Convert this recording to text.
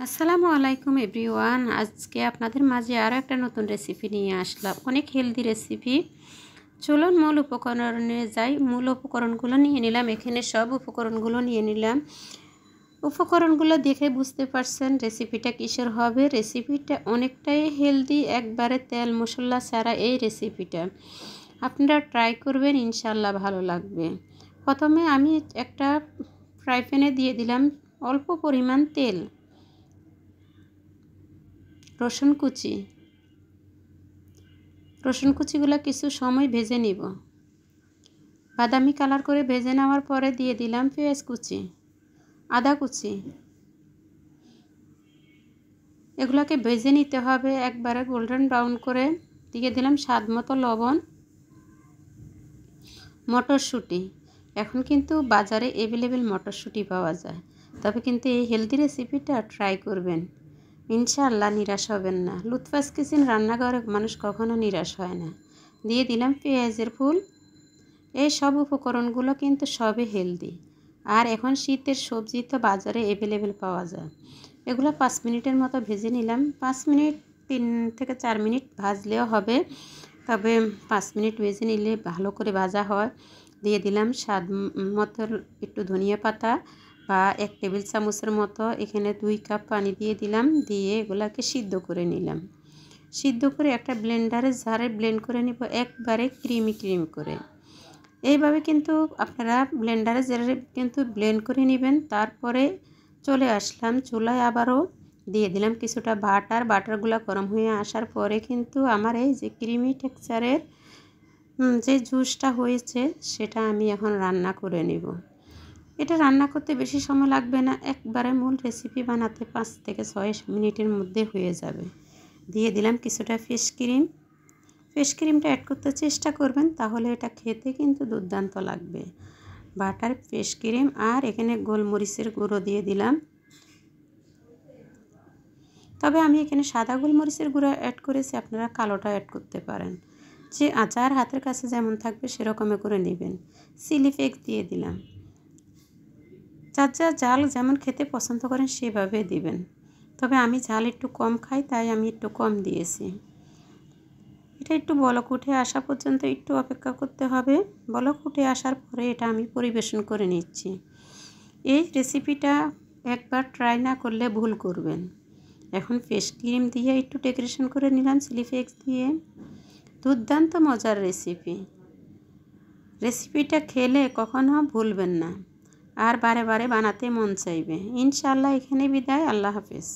আসসালামু আলাইকুম এভরিওয়ান। আজকে আপনাদের মাঝে আরও একটা নতুন রেসিপি নিয়ে আসলাম, অনেক হেলদি রেসিপি। চলুন মূল উপকরণে যাই। মূল উপকরণগুলো নিয়ে নিলাম, এখানে সব উপকরণগুলো নিয়ে নিলাম। উপকরণগুলো দেখে বুঝতে পারছেন রেসিপিটা কিসের হবে। রেসিপিটা অনেকটাই হেলদি, একবারে তেল মশলা ছাড়া এই রেসিপিটা। আপনারা ট্রাই করবেন, ইনশাল্লাহ ভালো লাগবে। প্রথমে আমি একটা ফ্রাই প্যানে দিয়ে দিলাম অল্প পরিমাণ তেল, রসুন কুচিগুলো কিছু সময় ভেজে নিব। বাদামি কালার করে ভেজে নেওয়ার পরে দিয়ে দিলাম পেঁয়াজ কুচি, আদা কুচি। এগুলোকে ভেজে নিতে হবে একবারে গোল্ডেন ব্রাউন করে। দিয়ে দিলাম স্বাদ মতো লবণ। মটরশুঁটি, এখন কিন্তু বাজারে অ্যাভেলেবেল মটরশুঁটি পাওয়া যায়, তবে কিন্তু এই হেলদি রেসিপিটা ট্রাই করবেন, ইনশাআল্লাহ নিরাশ হবেন না। লুৎফাস কিচেন রান্নাঘরে মানুষ কখনো নিরাশ হয় না। দিয়ে দিলাম পেঁয়াজের ফুল। এই সব উপকরণগুলো কিন্তু সবই হেলদি, আর এখন শীতের সবজি তো বাজারে অ্যাভেলেবেল পাওয়া যায়। এগুলো 5 মিনিটের মতো ভেজে নিলাম। 5 মিনিট 3 থেকে 4 মিনিট ভাজলেও হবে, তবে 5 মিনিট ভেজে নিলে ভালো করে ভাজা হয়। দিয়ে দিলাম স্বাদ মতো একটু ধনিয়া পাতা বা 1 টেবিল চামচের মতো। এখানে 2 কাপ পানি দিয়ে দিলাম, দিয়ে এগুলাকে সিদ্ধ করে নিলাম। সিদ্ধ করে একটা ব্লেন্ডারের জারে ব্লেন্ড করে নিব, একবারে ক্রিমি করে। এইভাবে কিন্তু আপনারা ব্লেন্ডারের জারে কিন্তু ব্লেন্ড করে নেবেন। তারপরে চলে আসলাম চুলায়, আবারও দিয়ে দিলাম কিছুটা বাটারগুলো গরম হয়ে আসার পরে কিন্তু আমার এই যে ক্রিমি টেক্সচারের যে জুসটা হয়েছে সেটা আমি এখন রান্না করে নেব। এটা রান্না করতে বেশি সময় লাগবে না, একবারে মূল রেসিপি বানাতে 5 থেকে 6 মিনিটের মধ্যে হয়ে যাবে। দিয়ে দিলাম কিছুটা ফিশ ক্রিমটা অ্যাড করতে চেষ্টা করবেন, তাহলে এটা খেতে কিন্তু দুর্দান্ত লাগবে। বাটার, ফিশ ক্রিম, আর এখানে গোলমরিচের গুঁড়ো দিয়ে দিলাম। তবে আমি এখানে সাদা গোলমরিচের গুঁড়ো অ্যাড করেছি, আপনারা কালোটা অ্যাড করতে পারেন। যে আচার হাতের কাছে যেমন থাকবে সেরকমই করে নেবেন। চিলি ফ্লেক্স দিয়ে দিলাম। যার ঝাল যেমন খেতে পছন্দ করেন সেভাবে দিবেন, তবে আমি ঝাল একটু কম খাই, তাই আমি একটু কম দিয়েছি। এটা একটু বলক উঠে আসা পর্যন্ত একটু অপেক্ষা করতে হবে। বলক উঠে আসার পরে এটা আমি পরিবেশন করে নিচ্ছি। এই রেসিপিটা একবার ট্রাই না করলে ভুল করবেন। এখন ফিশ ক্রিম দিয়ে একটু ডেকোরেশন করে নিলাম চিলি ফ্লেক্স দিয়ে। দুর্দান্ত মজার রেসিপিটা খেলে কখনো ভুলবেন না, আর বারে বারে বানাতে মন চাইবে। ইনশাআল্লাহ এখানে বিদায়, আল্লাহ হাফেজ।